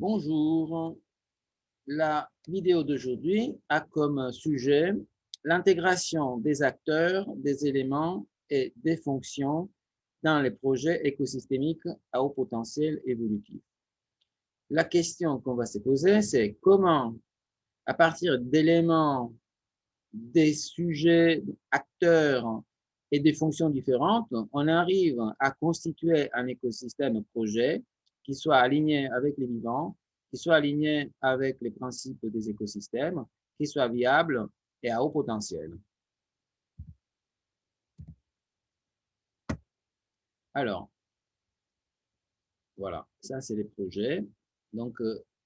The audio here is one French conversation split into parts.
Bonjour, la vidéo d'aujourd'hui a comme sujet l'intégration des acteurs, des éléments et des fonctions dans les projets écosystémiques à haut potentiel évolutif. La question qu'on va se poser, c'est comment, à partir d'éléments, des sujets, acteurs et des fonctions différentes, on arrive à constituer un écosystème projet qui soit aligné avec les vivants, qui soit aligné avec les principes des écosystèmes, qui soit viable et à haut potentiel. Alors, voilà, ça c'est les projets. Donc,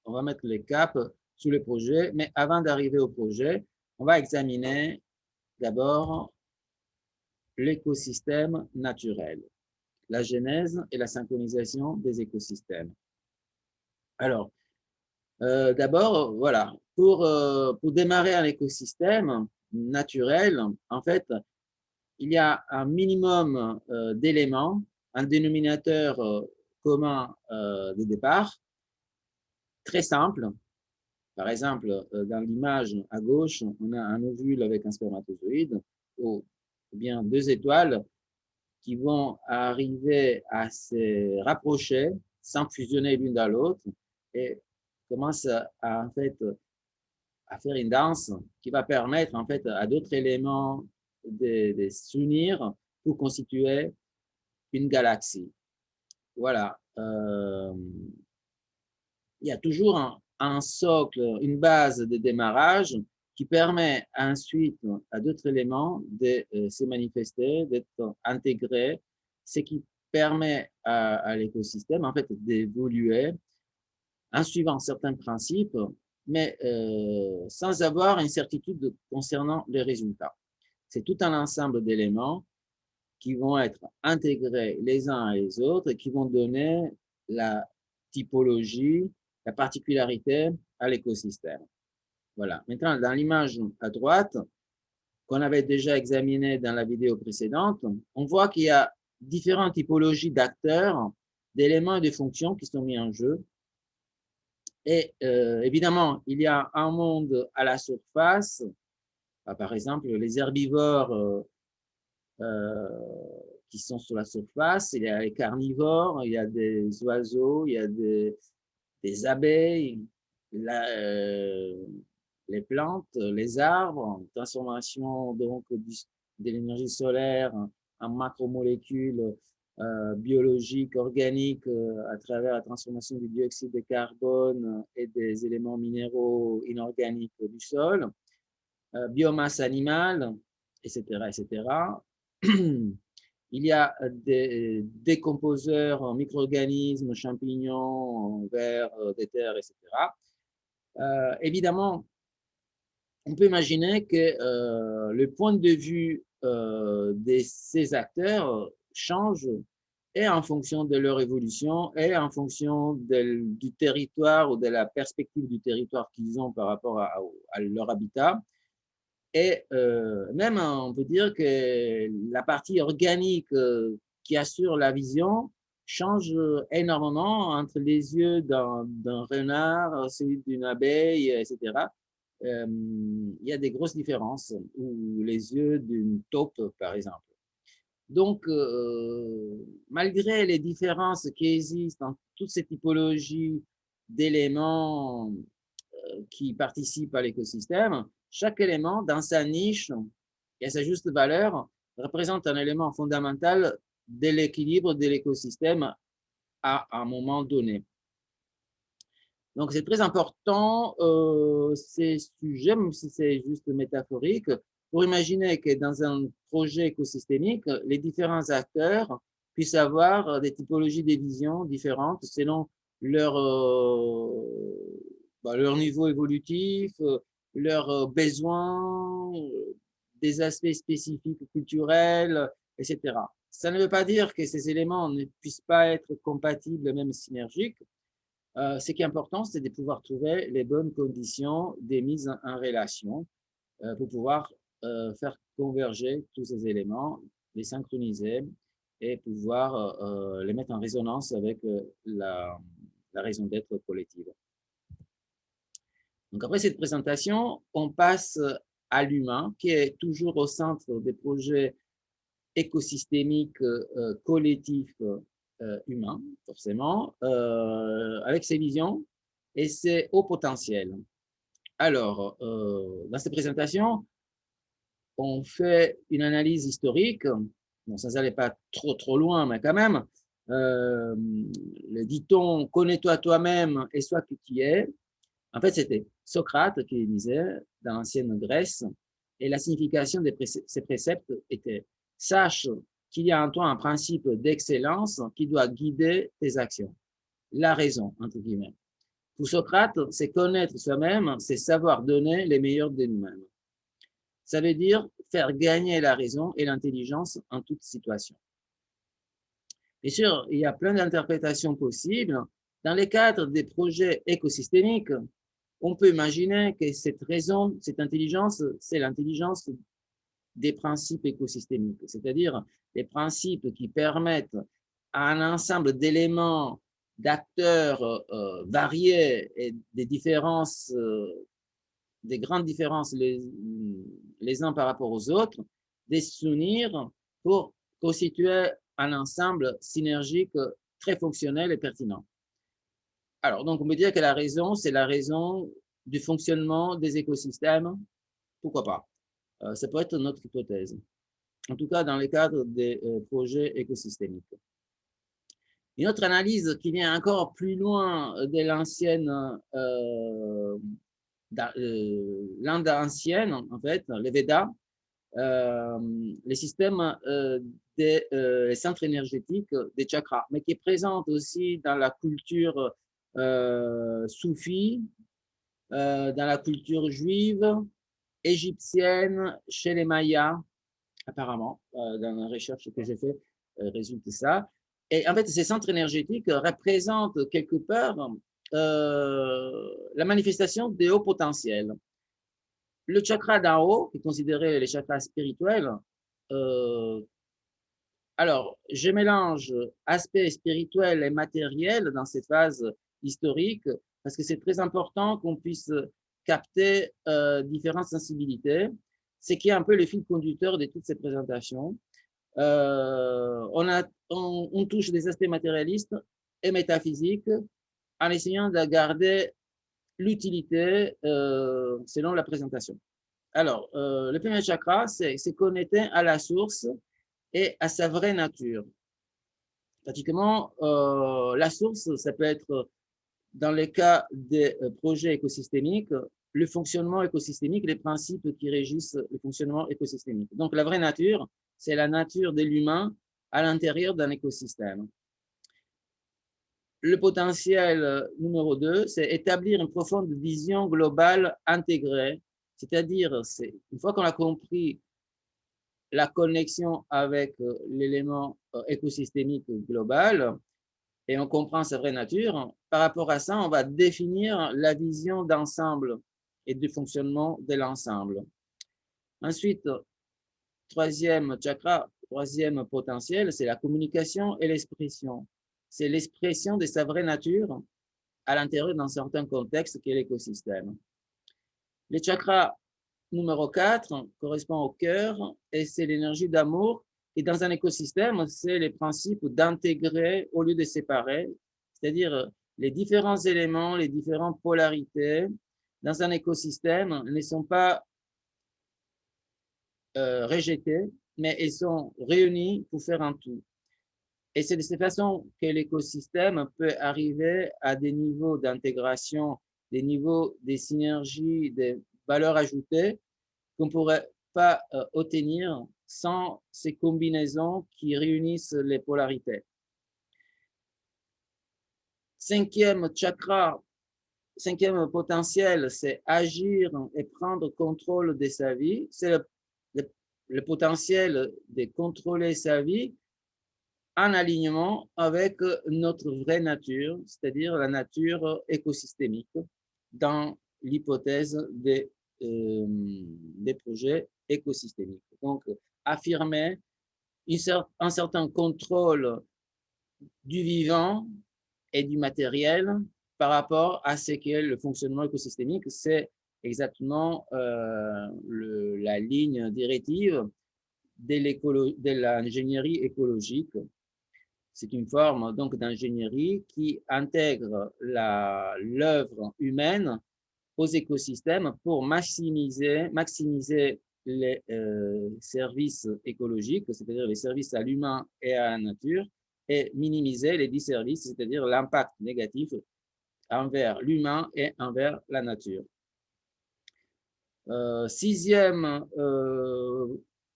on va mettre les caps sous les projets, mais avant d'arriver au projet, on va examiner d'abord l'écosystème naturel, la genèse et la synchronisation des écosystèmes. Alors, d'abord, voilà, pour démarrer un écosystème naturel, en fait, il y a un minimum d'éléments, un dénominateur commun de départ, très simple. Par exemple, dans l'image à gauche, on a un ovule avec un spermatozoïde, ou bien deux étoiles qui vont arriver à se rapprocher sans fusionner l'une dans l'autre et commencent en fait, à faire une danse qui va permettre en fait, à d'autres éléments de s'unir pour constituer une galaxie. Voilà. Il y a toujours un socle, une base de démarrage qui permet ensuite à d'autres éléments de se manifester, d'être intégrés, ce qui permet à l'écosystème en fait d'évoluer en suivant certains principes, mais sans avoir une certitude concernant les résultats. C'est tout un ensemble d'éléments qui vont être intégrés les uns et les autres et qui vont donner la typologie, la particularité à l'écosystème. Voilà. Maintenant, dans l'image à droite, qu'on avait déjà examiné dans la vidéo précédente, on voit qu'il y a différentes typologies d'acteurs, d'éléments et de fonctions qui sont mis en jeu. Et évidemment, il y a un monde à la surface, par exemple les herbivores qui sont sur la surface, il y a les carnivores, il y a des oiseaux, il y a des abeilles, les plantes, les arbres, transformation donc de l'énergie solaire en macromolécules biologiques, organiques, à travers la transformation du dioxyde de carbone et des éléments minéraux inorganiques du sol, biomasse animale, etc., etc. Il y a des décomposeurs, micro-organismes, champignons, vers, des terres, etc. Évidemment, on peut imaginer que le point de vue de ces acteurs change et en fonction de leur évolution et en fonction du territoire ou de la perspective du territoire qu'ils ont par rapport à leur habitat. Et même, on peut dire que la partie organique qui assure la vision change énormément entre les yeux d'un renard, celui d'une abeille, etc. Il y a des grosses différences, ou les yeux d'une taupe, par exemple. Donc, malgré les différences qui existent dans toutes ces typologies d'éléments qui participent à l'écosystème, chaque élément dans sa niche et à sa juste valeur représente un élément fondamental de l'équilibre de l'écosystème à un moment donné. Donc, c'est très important, ces sujets, même si c'est juste métaphorique, pour imaginer que dans un projet écosystémique, les différents acteurs puissent avoir des typologies de visions différentes selon leur, leur niveau évolutif, leurs besoins, des aspects spécifiques culturels, etc. Ça ne veut pas dire que ces éléments ne puissent pas être compatibles, même synergiques. Ce qui est important, c'est de pouvoir trouver les bonnes conditions des mises en relation pour pouvoir faire converger tous ces éléments, les synchroniser et pouvoir les mettre en résonance avec la raison d'être collective. Donc après cette présentation, on passe à l'humain, qui est toujours au centre des projets écosystémiques collectifs humains, forcément, avec ses visions et ses hauts potentiels. Alors, dans cette présentation, on fait une analyse historique. Bon, ça n'allait pas trop loin, mais quand même. Le dit-on, connais-toi toi-même et sois qui tu es. En fait, c'était Socrate qui disait dans l'ancienne Grèce, et la signification de ces préceptes était sache qu'il y a en toi un principe d'excellence qui doit guider tes actions. La raison, entre guillemets. Pour Socrate, c'est connaître soi-même, c'est savoir donner les meilleurs de nous-mêmes. Ça veut dire faire gagner la raison et l'intelligence en toute situation. Bien sûr, il y a plein d'interprétations possibles. Dans le cadre des projets écosystémiques, on peut imaginer que cette raison, cette intelligence, c'est l'intelligence des principes écosystémiques, c'est-à-dire les principes qui permettent à un ensemble d'éléments, d'acteurs variés et des différences, des grandes différences les uns par rapport aux autres, de s'unir pour constituer un ensemble synergique très fonctionnel et pertinent. Alors, donc, on peut dire que la raison, c'est la raison du fonctionnement des écosystèmes. Pourquoi pas? Ça peut être notre hypothèse. En tout cas, dans le cadre des projets écosystémiques. Une autre analyse qui vient encore plus loin de l'ancienne, l'Inde ancienne, en fait, les Védas, les systèmes des centres énergétiques des chakras, mais qui est présente aussi dans la culture soufie, dans la culture juive, égyptienne, chez les Mayas, apparemment, dans la recherche que j'ai fait, résulte ça. Et en fait, ces centres énergétiques représentent quelque part la manifestation des hauts potentiels. Le chakra d'en haut, qui est considéré les chakras spirituels, alors, je mélange aspect spirituel et matériel dans cette phase historique parce que c'est très important qu'on puisse capter différentes sensibilités. C'est qui est un peu le fil conducteur de toutes ces présentations. On touche des aspects matérialistes et métaphysiques en essayant de garder l'utilité selon la présentation. Alors, le premier chakra, c'est connecter à la source et à sa vraie nature. Pratiquement, la source, ça peut être, dans le cas des projets écosystémiques, le fonctionnement écosystémique, les principes qui régissent le fonctionnement écosystémique. Donc, la vraie nature, c'est la nature de l'humain à l'intérieur d'un écosystème. Le potentiel numéro 2, c'est établir une profonde vision globale intégrée, c'est-à-dire, une fois qu'on a compris la connexion avec l'élément écosystémique global et on comprend sa vraie nature, par rapport à ça, on va définir la vision d'ensemble et du fonctionnement de l'ensemble. Ensuite, troisième chakra, troisième potentiel, c'est la communication et l'expression. C'est l'expression de sa vraie nature à l'intérieur d'un certain contexte qui est l'écosystème. Les chakras numéro 4 correspond au cœur et c'est l'énergie d'amour. Et dans un écosystème, c'est les principes d'intégrer au lieu de séparer, c'est-à-dire les différents éléments, les différentes polarités dans un écosystème ne sont pas rejetés, mais ils sont réunis pour faire un tout. Et c'est de cette façon que l'écosystème peut arriver à des niveaux d'intégration, des niveaux de synergie, des valeurs ajoutées qu'on ne pourrait pas obtenir sans ces combinaisons qui réunissent les polarités. Cinquième chakra, cinquième potentiel, c'est agir et prendre contrôle de sa vie. C'est le potentiel de contrôler sa vie en alignement avec notre vraie nature, c'est-à-dire la nature écosystémique dans l'hypothèse des projets écosystémiques. Donc, affirmer un certain contrôle du vivant et du matériel par rapport à ce qu'est le fonctionnement écosystémique. C'est exactement la ligne directive de l'ingénierie écologique. C'est une forme donc d'ingénierie qui intègre l'œuvre humaine aux écosystèmes pour maximiser les services écologiques, c'est-à-dire les services à l'humain et à la nature, et minimiser les disservices, c'est-à-dire l'impact négatif envers l'humain et envers la nature. Sixième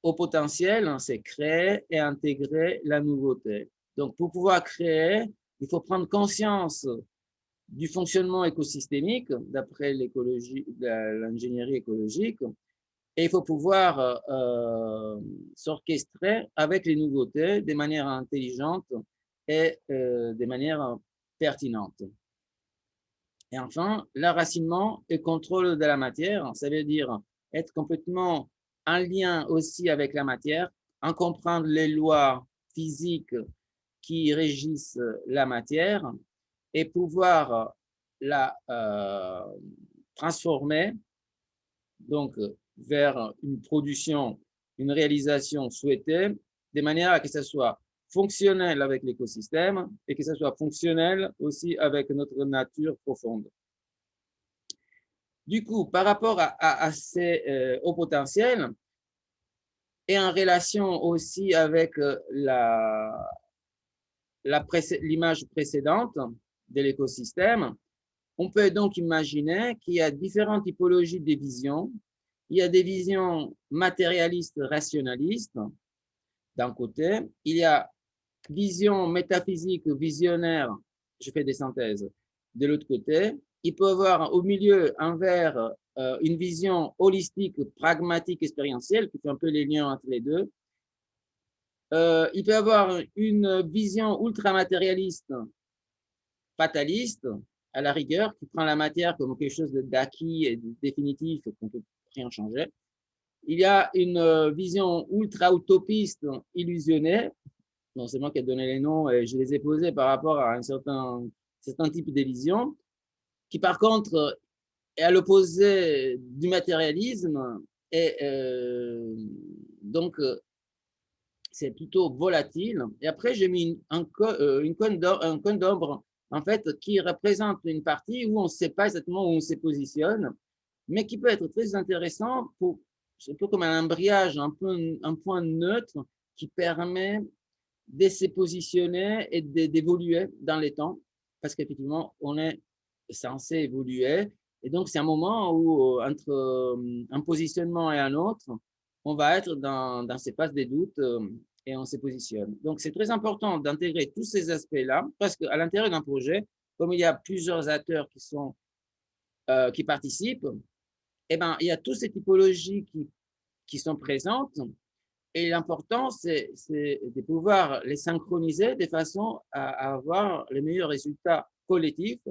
au potentiel, c'est créer et intégrer la nouveauté. Donc, pour pouvoir créer, il faut prendre conscience du fonctionnement écosystémique, d'après l'ingénierie écologique, et il faut pouvoir s'orchestrer avec les nouveautés de manière intelligente et de manière pertinente. Et enfin, l'enracinement et contrôle de la matière, ça veut dire être complètement en lien aussi avec la matière, en comprendre les lois physiques qui régissent la matière et pouvoir la transformer donc vers une production, une réalisation souhaitée, de manière à que ça soit fonctionnel avec l'écosystème et que ça soit fonctionnel aussi avec notre nature profonde. Du coup, par rapport à ces hauts potentiels et en relation aussi avec l'image précédente de l'écosystème, on peut donc imaginer qu'il y a différentes typologies de visions. Il y a des visions matérialistes, rationalistes, d'un côté. Il y a vision métaphysique, visionnaire, je fais des synthèses, de l'autre côté. Il peut y avoir au milieu, envers une vision holistique, pragmatique, expérientielle, qui fait un peu les liens entre les deux. Il peut y avoir une vision ultra-matérialiste, fataliste, à la rigueur, qui prend la matière comme quelque chose d'acquis et de définitif, qu'on ne peut rien changer. Il y a une vision ultra-utopiste, illusionnée. Non, c'est moi qui ai donné les noms et je les ai posés par rapport à un certain type de vision, qui par contre est à l'opposé du matérialisme et donc c'est plutôt volatile. Et après, j'ai mis un cône d'ombre, en fait, qui représente une partie où on ne sait pas exactement où on se positionne, mais qui peut être très intéressant pour, c'est un peu comme un embrayage, un point neutre qui permet de se positionner et d'évoluer dans les temps, parce qu'effectivement, on est censé évoluer. Et donc, c'est un moment où, entre un positionnement et un autre, on va être dans ces phases des doutes et on se positionne. Donc, c'est très important d'intégrer tous ces aspects-là, parce qu'à l'intérieur d'un projet, comme il y a plusieurs acteurs qui participent, eh ben, il y a toutes ces typologies qui sont présentes. Et l'important, c'est de pouvoir les synchroniser de façon à avoir les meilleurs résultats collectifs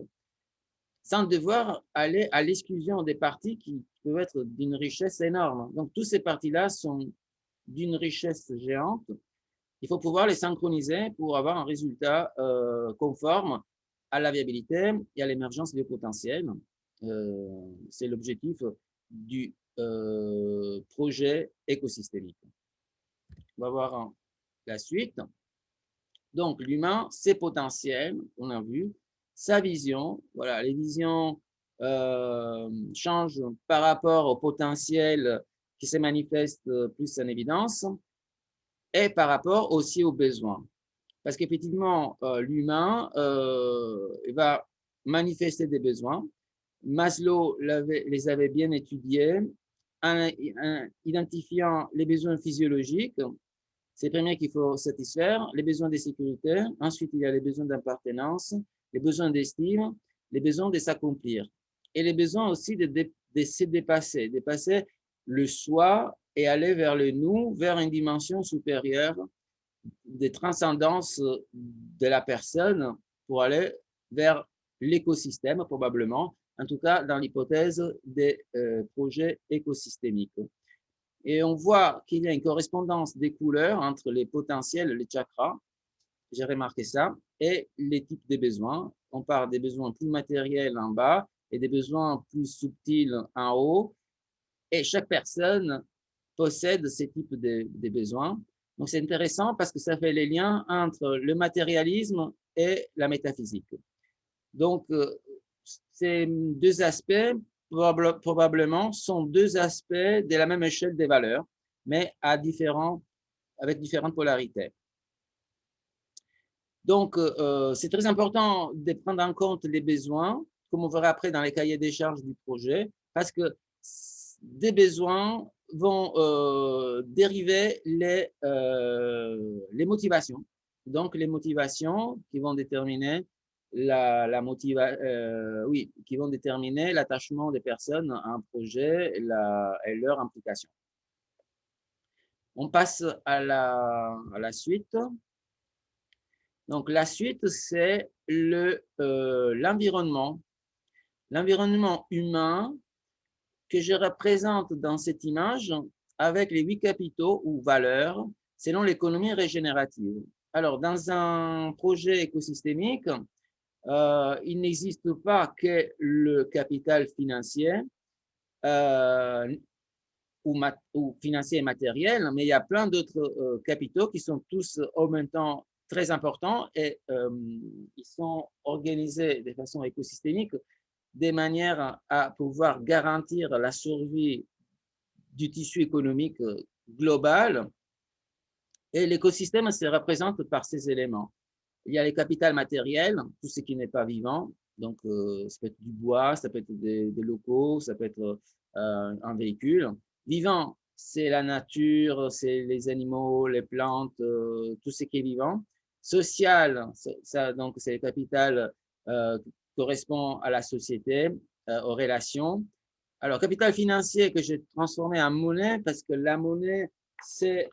sans devoir aller à l'exclusion des parties qui peuvent être d'une richesse énorme. Donc, toutes ces parties-là sont d'une richesse géante. Il faut pouvoir les synchroniser pour avoir un résultat conforme à la viabilité et à l'émergence des potentiels. C'est l'objectif du projet écosystémique. On va voir la suite. Donc, l'humain, ses potentiels, on a vu, sa vision. Voilà, les visions changent par rapport au potentiel qui se manifeste plus en évidence et par rapport aussi aux besoins. Parce qu'effectivement, l'humain va manifester des besoins. Maslow les avait bien étudiés en identifiant les besoins physiologiques. C'est le premier qu'il faut satisfaire, les besoins de sécurité. Ensuite, il y a les besoins d'appartenance, les besoins d'estime, les besoins de s'accomplir. Et les besoins aussi de se dépasser, dépasser le soi et aller vers le nous, vers une dimension supérieure de transcendance de la personne pour aller vers l'écosystème, probablement, en tout cas dans l'hypothèse des projets écosystémiques. Et on voit qu'il y a une correspondance des couleurs entre les potentiels, les chakras, j'ai remarqué ça, et les types de besoins. On parle des besoins plus matériels en bas et des besoins plus subtils en haut. Et chaque personne possède ces types de besoins. Donc, c'est intéressant parce que ça fait les liens entre le matérialisme et la métaphysique. Donc, ces deux aspects, probablement, sont deux aspects de la même échelle des valeurs, mais avec différentes polarités. Donc, c'est très important de prendre en compte les besoins, comme on verra après dans les cahiers des charges du projet, parce que des besoins vont dériver les motivations. Donc, les motivations qui vont déterminer qui vont déterminer l'attachement des personnes à un projet et leur implication. On passe à la suite. Donc, la suite, c'est l'environnement. L'environnement humain que je représente dans cette image avec les 8 capitaux ou valeurs selon l'économie régénérative. Alors, dans un projet écosystémique, il n'existe pas que le capital financier ou financier et matériel, mais il y a plein d'autres capitaux qui sont tous en même temps très importants et ils sont organisés de façon écosystémique de manière à pouvoir garantir la survie du tissu économique global. Et l'écosystème se représente par ces éléments. Il y a les capitales matériels, tout ce qui n'est pas vivant. Donc, ça peut être du bois, ça peut être des locaux, ça peut être un véhicule. Vivant, c'est la nature, c'est les animaux, les plantes, tout ce qui est vivant. Social, donc c'est le capital qui correspond à la société, aux relations. Alors, capital financier que j'ai transformé en monnaie parce que la monnaie, c'était,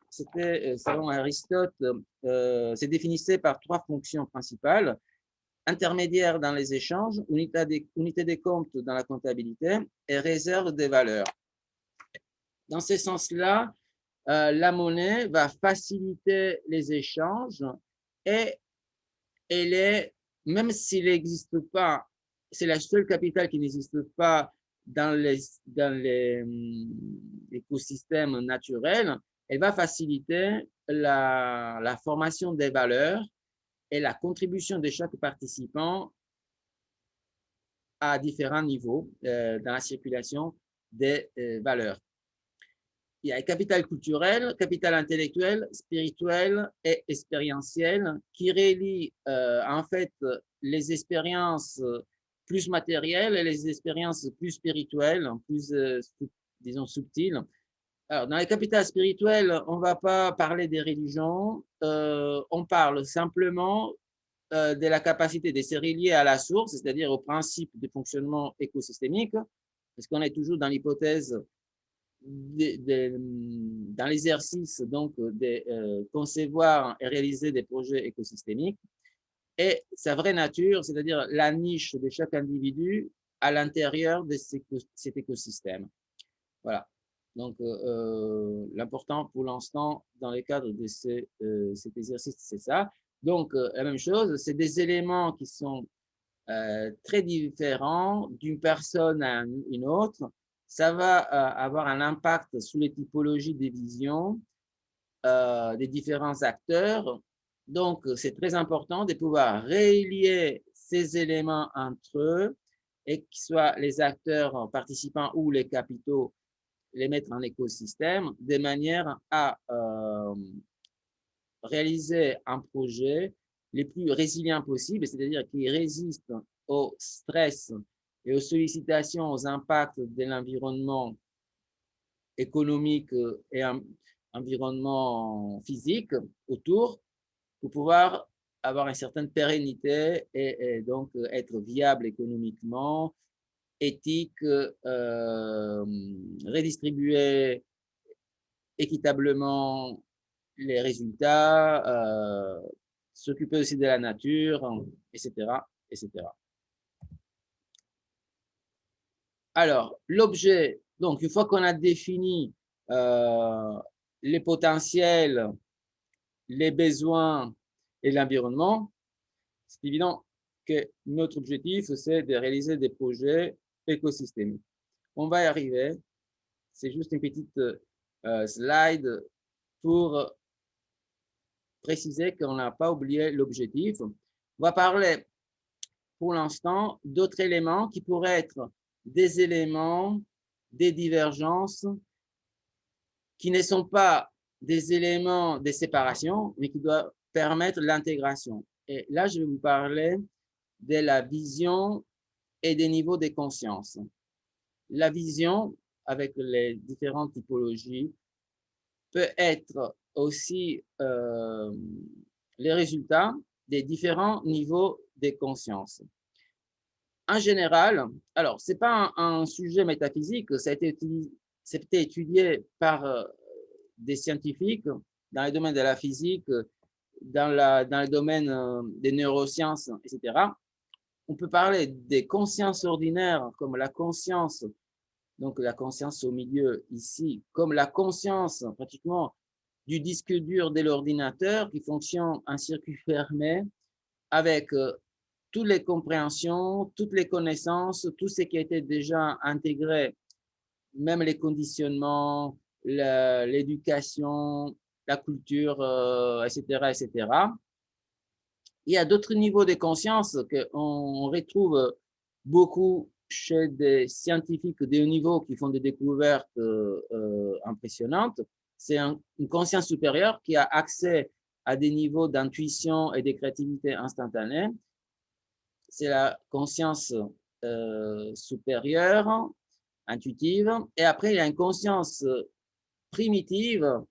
selon Aristote, c'est définissait par 3 fonctions principales: intermédiaire dans les échanges, unité des comptes dans la comptabilité et réserve des valeurs. Dans ce sens-là, la monnaie va faciliter les échanges et elle est, même s'il n'existe pas, c'est la seule capitale qui n'existe pas dans l'écosystème naturel, elle va faciliter la formation des valeurs et la contribution de chaque participant à différents niveaux dans la circulation des valeurs. Il y a le capital culturel, capital intellectuel, spirituel et expérientiel qui relie en fait les expériences plus matérielles et les expériences plus spirituelles, plus, disons, subtiles. Alors, dans les capitales spirituelles, on ne va pas parler des religions, on parle simplement de la capacité de se relier à la source, c'est-à-dire au principe de fonctionnement écosystémique, parce qu'on est toujours dans l'hypothèse dans l'exercice donc de concevoir et réaliser des projets écosystémiques et sa vraie nature, c'est-à-dire la niche de chaque individu à l'intérieur de cet écosystème. Voilà. Donc, l'important pour l'instant, dans le cadre de cet exercice, c'est ça. Donc, la même chose, c'est des éléments qui sont très différents d'une personne à une autre. Ça va avoir un impact sur les typologies des visions des différents acteurs. Donc, c'est très important de pouvoir relier ces éléments entre eux et que ce soit les acteurs participants ou les capitaux, les mettre en écosystème de manière à réaliser un projet le plus résilient possible, c'est-à-dire qui résiste au stress et aux sollicitations, aux impacts de l'environnement économique et environnement physique autour pour pouvoir avoir une certaine pérennité et donc être viable économiquement, éthique, redistribuer équitablement les résultats, s'occuper aussi de la nature, etc., etc. Alors, l'objet, donc une fois qu'on a défini les potentiels, les besoins et l'environnement, c'est évident que notre objectif, c'est de réaliser des projets écosystémiques. On va y arriver. C'est juste une petite slide pour préciser qu'on n'a pas oublié l'objectif. On va parler pour l'instant d'autres éléments qui pourraient être des éléments, des divergences qui ne sont pas des éléments de séparation, mais qui doivent permettre l'intégration. Et là, je vais vous parler de la vision et des niveaux de conscience. La vision, avec les différentes typologies, peut être aussi les résultats des différents niveaux de conscience. En général, alors, ce n'est pas un sujet métaphysique, ça a été étudié par des scientifiques dans le domaine de la physique, dans le domaine des neurosciences, etc. On peut parler des consciences ordinaires comme la conscience, donc la conscience au milieu ici, comme la conscience pratiquement du disque dur de l'ordinateur qui fonctionne en circuit fermé avec toutes les compréhensions, toutes les connaissances, tout ce qui a été déjà intégré, même les conditionnements, l'éducation, la culture, etc., etc. Il y a d'autres niveaux de conscience qu'on retrouve beaucoup chez des scientifiques de haut niveau qui font des découvertes impressionnantes. C'est une conscience supérieure qui a accès à des niveaux d'intuition et de créativité instantanée. C'est la conscience supérieure, intuitive. Et après, il y a une conscience primitive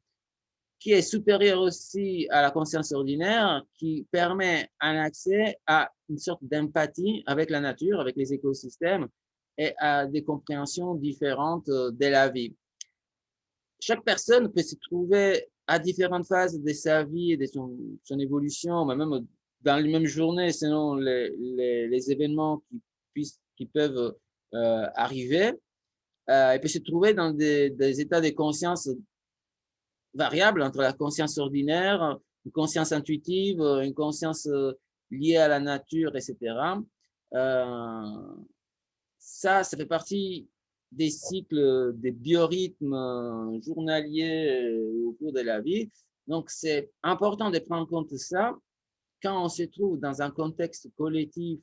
qui est supérieure aussi à la conscience ordinaire, qui permet un accès à une sorte d'empathie avec la nature, avec les écosystèmes et à des compréhensions différentes de la vie. Chaque personne peut se trouver à différentes phases de sa vie et de son évolution, mais même dans les mêmes journées, selon les événements qui peuvent arriver. Elle peut se trouver dans des états de conscience variables entre la conscience ordinaire, une conscience intuitive, une conscience liée à la nature, etc. Ça fait partie des cycles, des biorhythmes journaliers au cours de la vie. Donc, c'est important de prendre en compte ça quand on se trouve dans un contexte collectif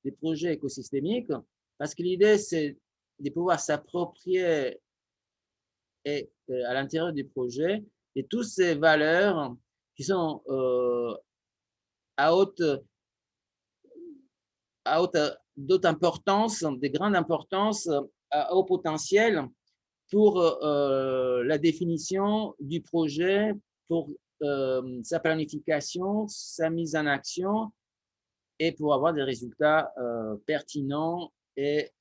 des projets écosystémiques, parce que l'idée, c'est de pouvoir s'approprier à l'intérieur du projet et toutes ces valeurs qui sont à haute d'autres importance, de grande importance, à haut potentiel pour la définition du projet, pour sa planification, sa mise en action et pour avoir des résultats pertinents et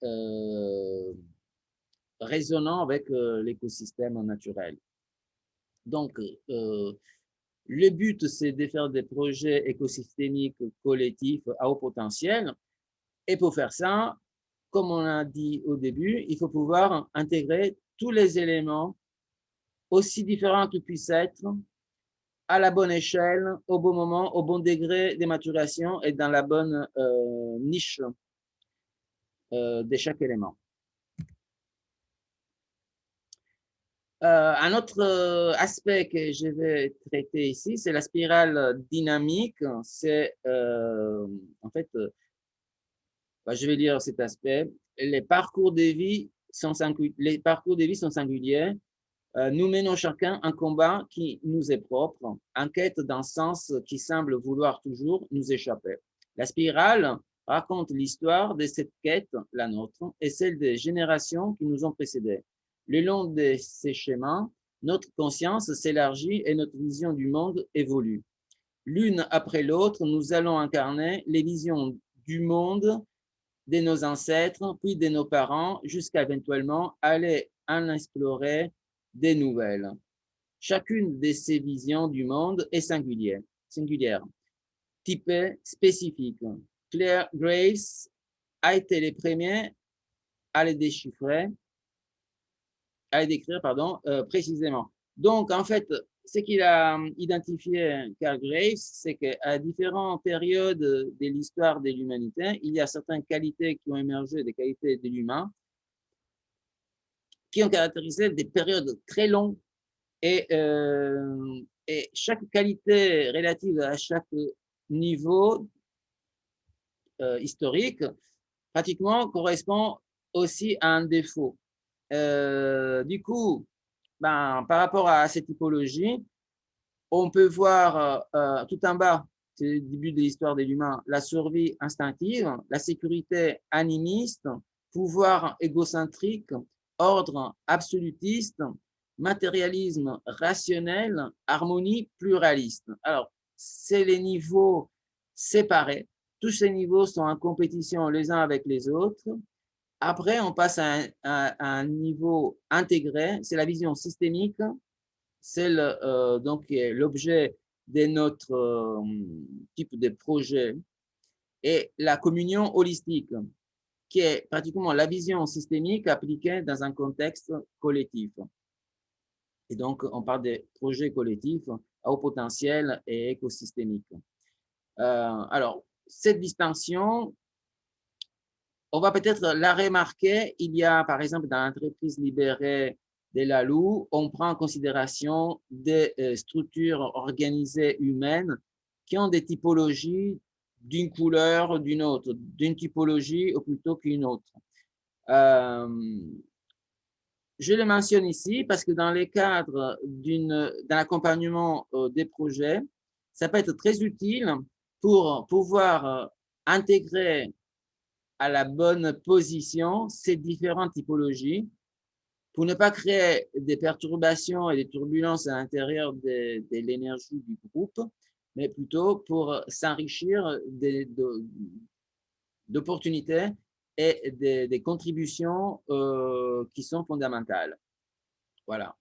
résonnants avec l'écosystème naturel. Donc, le but, c'est de faire des projets écosystémiques collectifs à haut potentiel. Et pour faire ça, comme on a dit au début, il faut pouvoir intégrer tous les éléments, aussi différents qu'ils puissent être, à la bonne échelle, au bon moment, au bon degré de maturation et dans la bonne niche de chaque élément. Un autre aspect que je vais traiter ici, c'est la spirale dynamique. C'est en fait, je vais lire cet aspect. Les parcours de vie sont singuliers. Nous menons chacun un combat qui nous est propre, en quête d'un sens qui semble vouloir toujours nous échapper. La spirale raconte l'histoire de cette quête, la nôtre, et celle des générations qui nous ont précédés. Le long de ces chemins, notre conscience s'élargit et notre vision du monde évolue. L'une après l'autre, nous allons incarner les visions du monde de nos ancêtres, puis de nos parents, jusqu'à éventuellement aller en explorer des nouvelles. Chacune de ces visions du monde est singulière, typée, spécifique. Claire Grace a été les premiers à les déchiffrer, à les décrire, précisément. Donc, en fait, ce qu'il a identifié, Carl Graves, c'est qu'à différentes périodes de l'histoire de l'humanité, il y a certaines qualités qui ont émergé, des qualités de l'humain, qui ont caractérisé des périodes très longues et chaque qualité relative à chaque niveau historique, pratiquement correspond aussi à un défaut. Du coup, ben, par rapport à ces typologies, on peut voir tout en bas, c'est le début de l'histoire de l'humain, la survie instinctive, la sécurité animiste, pouvoir égocentrique, ordre absolutiste, matérialisme rationnel, harmonie pluraliste. Alors, c'est les niveaux séparés. Tous ces niveaux sont en compétition les uns avec les autres. Après, on passe à un niveau intégré, c'est la vision systémique, c'est donc l'objet de notre type de projet, et la communion holistique, qui est pratiquement la vision systémique appliquée dans un contexte collectif. Et donc, on parle des projets collectifs à haut potentiel et écosystémiques. Alors, cette distinction, on va peut-être la remarquer. Il y a, par exemple, dans l'entreprise libérée de Lalou, on prend en considération des structures organisées humaines qui ont des typologies d'une couleur, d'une autre, d'une typologie ou plutôt qu'une autre. Je le mentionne ici parce que dans les cadres d'un accompagnement des projets, ça peut être très utile pour pouvoir intégrer à la bonne position ces différentes typologies pour ne pas créer des perturbations et des turbulences à l'intérieur de l'énergie du groupe, mais plutôt pour s'enrichir d'opportunités et des contributions qui sont fondamentales. Voilà.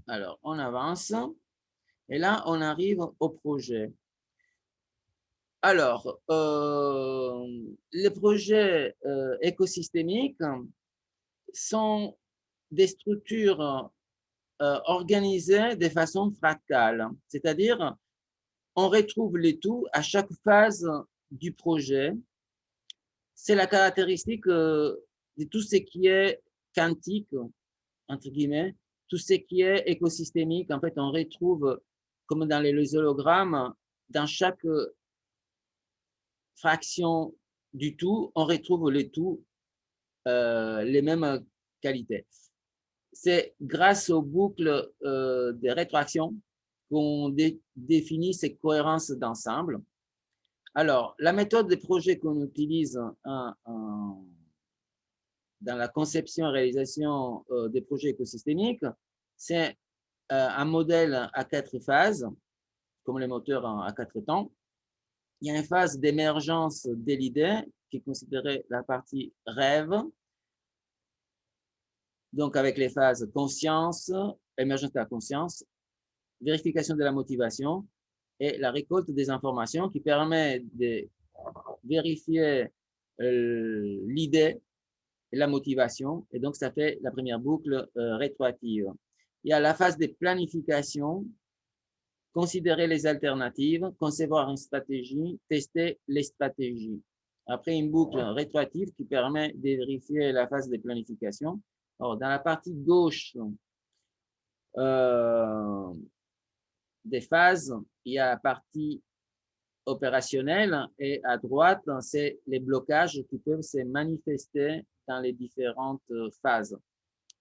Alors, on avance. Et là, on arrive au projet. Alors, les projets écosystémiques sont des structures organisées de façon fractale, c'est-à-dire on retrouve les tout à chaque phase du projet. C'est la caractéristique de tout ce qui est quantique, entre guillemets, tout ce qui est écosystémique. En fait, on retrouve, comme dans les hologrammes, dans chaque fraction du tout, on retrouve les tout, les mêmes qualités. C'est grâce aux boucles de rétroaction qu'on définit ces cohérences d'ensemble. Alors, la méthode des projets qu'on utilise dans la conception et réalisation des projets écosystémiques, c'est un modèle à 4 phases, comme les moteurs à 4 temps. Il y a une phase d'émergence de l'idée qui est considérée la partie rêve, donc avec les phases conscience, émergence de la conscience, vérification de la motivation et la récolte des informations qui permet de vérifier l'idée et la motivation. Et donc, ça fait la première boucle rétroactive. Il y a la phase de planification, considérer les alternatives, concevoir une stratégie, tester les stratégies. Après, une boucle rétroactive qui permet de vérifier la phase de planification. Alors, dans la partie gauche des phases, il y a la partie opérationnelle et à droite, c'est les blocages qui peuvent se manifester dans les différentes phases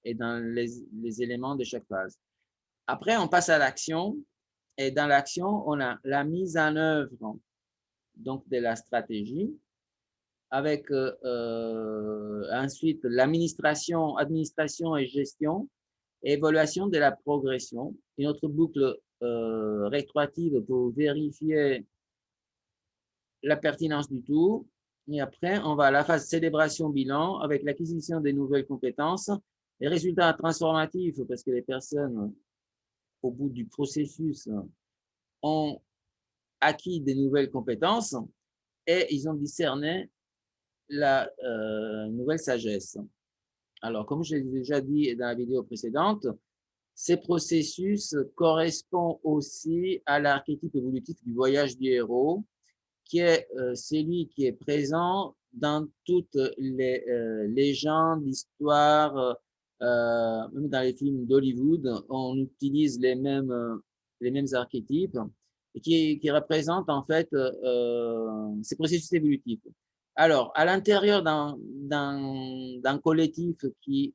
et dans les éléments de chaque phase. Après, on passe à l'action. Et dans l'action, on a la mise en œuvre donc, de la stratégie, avec ensuite l'administration, administration et gestion, et évaluation de la progression. Une autre boucle rétroactive pour vérifier la pertinence du tout. Et après, on va à la phase célébration-bilan avec l'acquisition des nouvelles compétences, les résultats transformatifs, parce que les personnes, au bout du processus, ont acquis des nouvelles compétences et ils ont discerné la nouvelle sagesse. Alors, comme je l'ai déjà dit dans la vidéo précédente, Ces processus correspondent aussi à l'archétype évolutif du voyage du héros, qui est celui qui est présent dans toutes les légendes, histoires, même dans les films d'Hollywood, on utilise les mêmes archétypes et qui représentent en fait ces processus évolutifs. Alors, à l'intérieur d'un collectif qui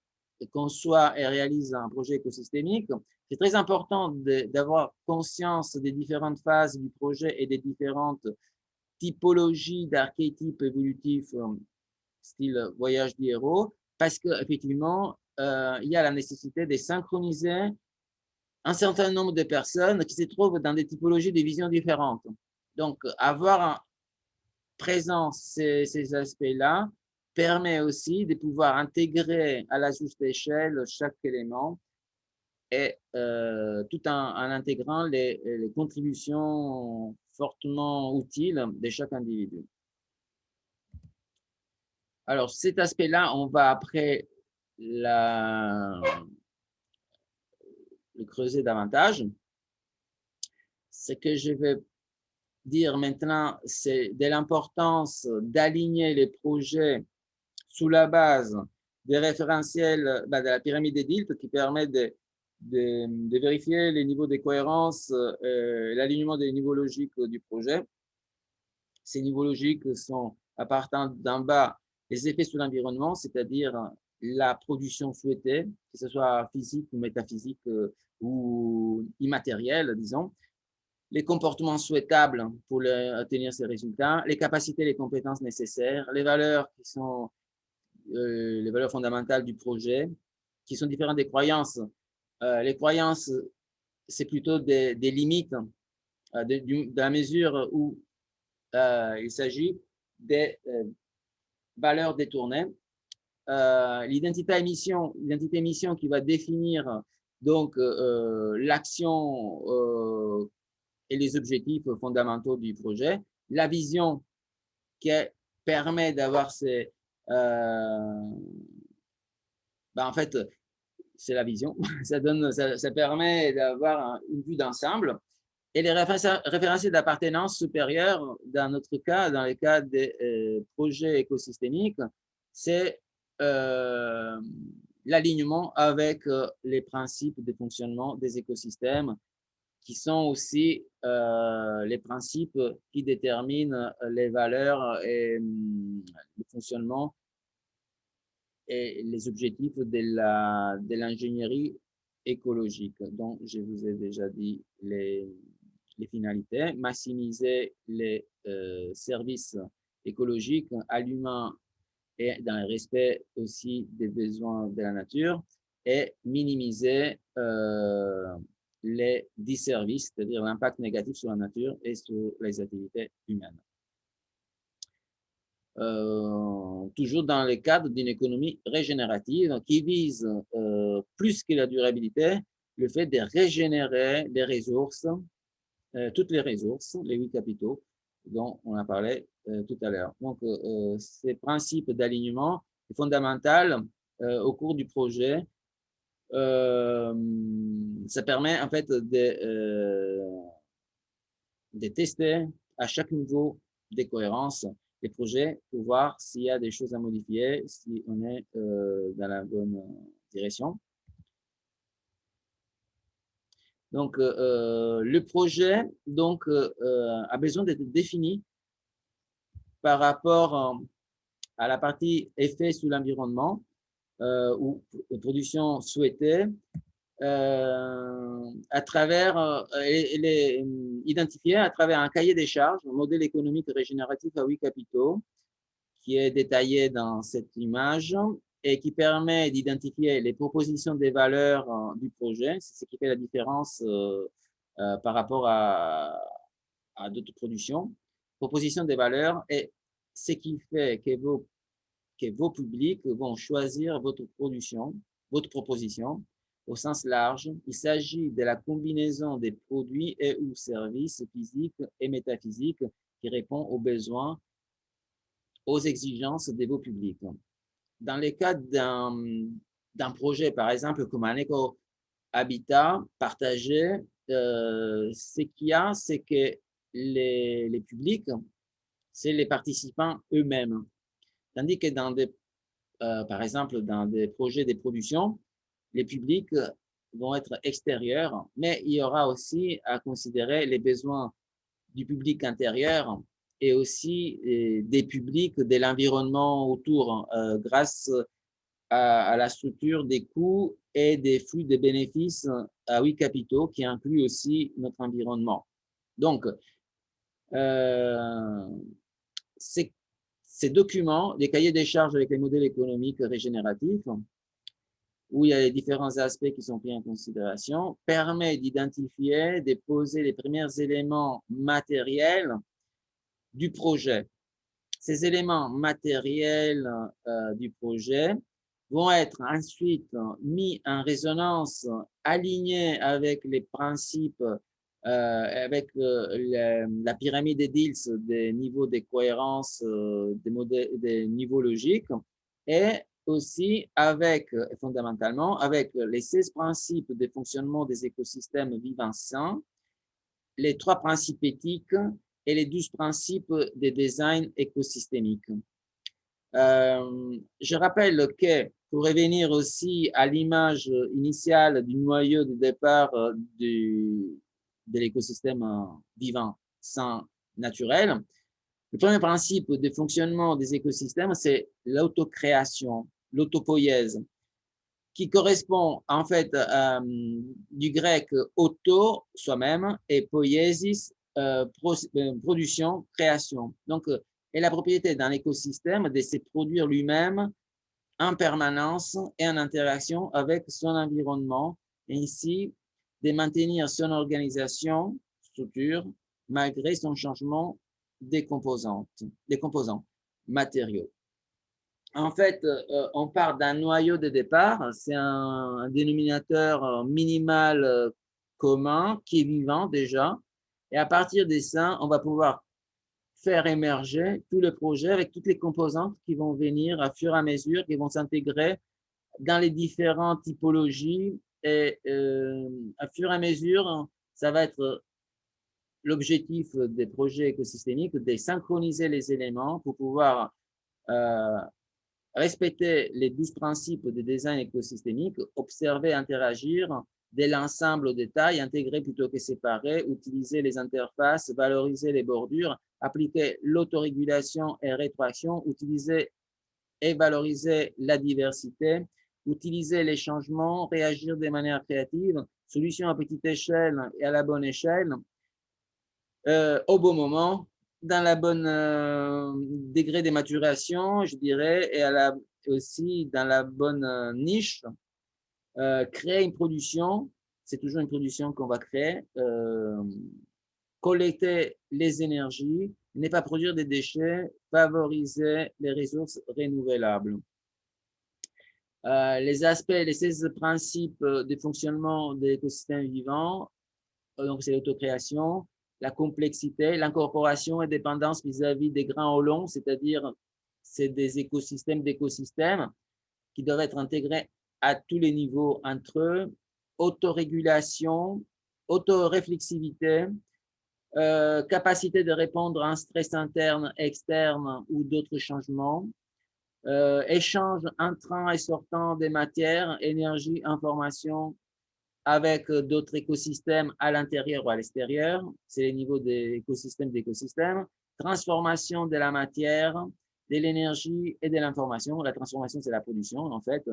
conçoit et réalise un projet écosystémique, c'est très important d'avoir conscience des différentes phases du projet et des différentes typologies d'archétypes évolutifs, style voyage du héros, parce qu'effectivement, il y a la nécessité de synchroniser un certain nombre de personnes qui se trouvent dans des typologies de visions différentes. Donc, avoir présent ces aspects-là permet aussi de pouvoir intégrer à la juste échelle chaque élément et tout en intégrant les contributions fortement utiles de chaque individu. Alors, cet aspect-là, on va après le creuser davantage. Ce que je vais dire maintenant, c'est de l'importance d'aligner les projets sous la base des référentiels de la pyramide des DILT qui permet de vérifier les niveaux de cohérence, l'alignement des niveaux logiques du projet. Ces niveaux logiques sont, à partir d'en bas, les effets sur l'environnement, c'est-à-dire la production souhaitée, que ce soit physique ou métaphysique ou immatériel, disons, les comportements souhaitables pour atteindre ces résultats, les capacités et les compétences nécessaires, les valeurs qui sont les valeurs fondamentales du projet, qui sont différentes des croyances. Les croyances, c'est plutôt des limites de la mesure où il s'agit des valeurs détournées. L'identité mission qui va définir donc l'action et les objectifs fondamentaux du projet. La vision qui permet d'avoir ces... en fait, c'est la vision. Ça permet d'avoir une vue d'ensemble. Et les référentiels d'appartenance supérieure, dans notre cas, dans le cas des projets écosystémiques, c'est l'alignement avec les principes de fonctionnement des écosystèmes, qui sont aussi les principes qui déterminent les valeurs et le fonctionnement et les objectifs de l'ingénierie écologique, dont je vous ai déjà dit les finalités, maximiser les services écologiques à l'humain et dans le respect aussi des besoins de la nature, et minimiser les disservices, c'est-à-dire l'impact négatif sur la nature et sur les activités humaines. Toujours dans le cadre d'une économie régénérative qui vise plus que la durabilité, le fait de régénérer les ressources, toutes les ressources, les 8 capitaux dont on a parlé tout à l'heure. Donc, ces principes d'alignement est fondamental au cours du projet. Ça permet en fait de tester à chaque niveau des cohérences des projets pour voir s'il y a des choses à modifier, si on est dans la bonne direction. Donc, le projet donc, a besoin d'être défini par rapport à la partie effet sur l'environnement ou production souhaitée à travers, identifié à travers un cahier des charges, un modèle économique régénératif à 8 capitaux, qui est détaillé dans cette image et qui permet d'identifier les propositions des valeurs du projet. C'est ce qui fait la différence par rapport à d'autres productions. Proposition des valeurs et ce qui fait que vos publics vont choisir votre production, votre proposition au sens large. Il s'agit de la combinaison des produits et ou services physiques et métaphysiques qui répond aux besoins, aux exigences de vos publics. Dans le cas d'un projet, par exemple, comme un habitat partagé, ce qu'il y a, c'est que les publics, c'est les participants eux-mêmes. Tandis que par exemple, dans des projets de production, les publics vont être extérieurs, mais il y aura aussi à considérer les besoins du public intérieur et aussi des publics de l'environnement autour, grâce à la structure des coûts et des flux de bénéfices à huit capitaux qui inclut aussi notre environnement. Donc, euh, ces, ces documents, les cahiers des charges avec les modèles économiques régénératifs, où il y a les différents aspects qui sont pris en considération, permet d'identifier, de poser les premiers éléments matériels du projet. Ces éléments matériels du projet vont être ensuite mis en résonance, alignés avec les principes, avec la pyramide des Diels, des niveaux de cohérence, des niveaux logiques, et aussi avec, fondamentalement, avec les 16 principes de fonctionnement des écosystèmes vivants sains, les 3 principes éthiques et les 12 principes de design écosystémique. Je rappelle que, pour revenir aussi à l'image initiale du noyau de départ de l'écosystème vivant sain naturel, le premier principe de fonctionnement des écosystèmes, c'est l'autocréation, l'autopoïèse, qui correspond en fait du grec auto, soi-même, et poiesis, production, création. Donc, et la propriété d'un écosystème de se produire lui-même en permanence et en interaction avec son environnement, et ainsi de maintenir son organisation, structure, malgré son changement des composants matériaux. En fait, on part d'un noyau de départ, c'est un dénominateur minimal commun qui est vivant déjà, et à partir de ça, on va pouvoir faire émerger tout le projet avec toutes les composantes qui vont venir à fur et à mesure, qui vont s'intégrer dans les différentes typologies, et à fur et à mesure, ça va être l'objectif des projets écosystémiques, de synchroniser les éléments pour pouvoir respecter les 12 principes de design écosystémique, observer, interagir de l'ensemble au détail, intégrer plutôt que séparer, utiliser les interfaces, valoriser les bordures, appliquer l'autorégulation et rétroaction, utiliser et valoriser la diversité, utiliser les changements, réagir de manière créative, solution à petite échelle et à la bonne échelle, au bon moment, dans la bonne degré de maturation, je dirais, et aussi dans la bonne niche. Créer une production, c'est toujours une production qu'on va créer, collecter les énergies, ne pas produire des déchets, favoriser les ressources renouvelables. Les 16 principes de fonctionnement de l'écosystème vivant, donc c'est l'autocréation, la complexité, l'incorporation et dépendance vis-à-vis des grands holons, c'est-à-dire c'est des écosystèmes d'écosystèmes qui doivent être intégrés à tous les niveaux entre eux, autorégulation, autoréflexivité, capacité de répondre à un stress interne, externe ou d'autres changements, échange entrant et sortant des matières, énergie, information avec d'autres écosystèmes à l'intérieur ou à l'extérieur, c'est les niveaux des écosystèmes d'écosystèmes, transformation de la matière, de l'énergie et de l'information. La transformation, c'est la production, en fait.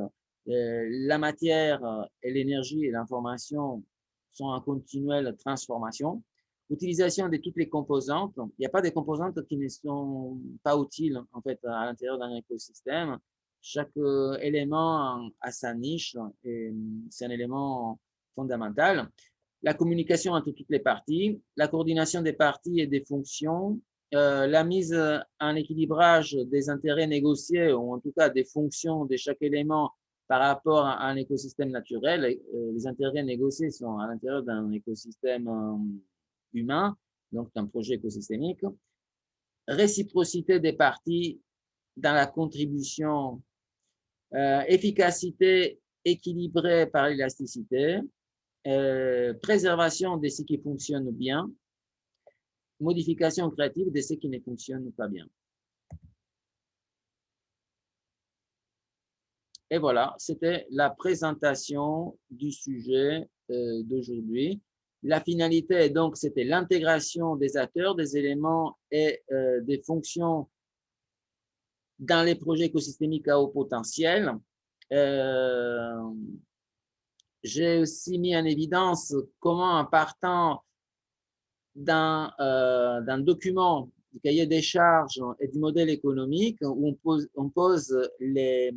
La matière et l'énergie et l'information sont en continuelle transformation. Utilisation de toutes les composantes. Il n'y a pas de composantes qui ne sont pas utiles, en fait, à l'intérieur d'un écosystème. Chaque élément a sa niche et c'est un élément fondamental. La communication entre toutes les parties, la coordination des parties et des fonctions, la mise en équilibrage des intérêts négociés, ou en tout cas des fonctions de chaque élément par rapport à un écosystème naturel. Les intérêts négociés sont à l'intérieur d'un écosystème humain, donc d'un projet écosystémique. Réciprocité des parties dans la contribution, efficacité équilibrée par l'élasticité, préservation de ce qui fonctionne bien, modification créative de ce qui ne fonctionne pas bien. Et voilà, c'était la présentation du sujet d'aujourd'hui. La finalité, donc, c'était l'intégration des acteurs, des éléments et des fonctions dans les projets écosystémiques à haut potentiel. J'ai aussi mis en évidence comment, en partant d'un document du cahier des charges et du modèle économique, où on pose les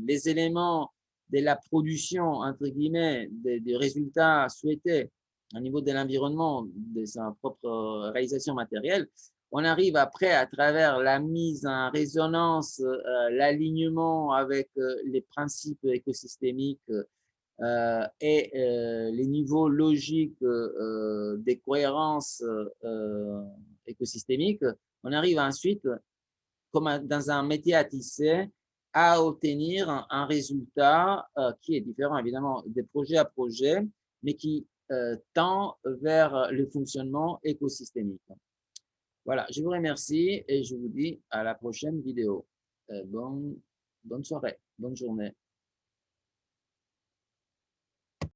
éléments de la production, entre guillemets, des résultats souhaités au niveau de l'environnement, de sa propre réalisation matérielle, on arrive après, à travers la mise en résonance, l'alignement avec les principes écosystémiques et les niveaux logiques des cohérences écosystémiques, on arrive ensuite, comme dans un métier à tisser, à obtenir un résultat qui est différent évidemment de projet à projet, mais qui tend vers le fonctionnement écosystémique. Voilà, je vous remercie et je vous dis à la prochaine vidéo. Bonne soirée, bonne journée.